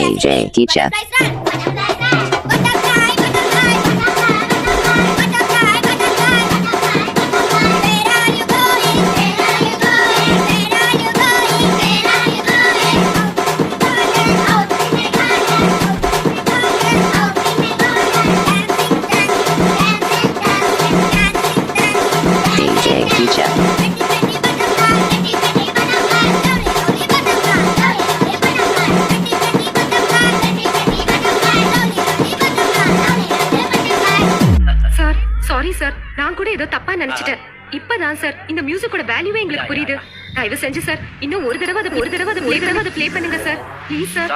DJ teacher. DJ teacher. Sorry sir, நான் கூட ஏதோ தப்பா நினைச்சிட்டேன். இப்பதான் சார் இந்த மியூசிக்கோட வேல்யூவே எங்களுக்கு புரியுது. தயவு செஞ்சு சார் இன்னும் ஒரு தடவை அதை ப்ளே பண்ணுங்க சார், ப்ளீஸ் சார்.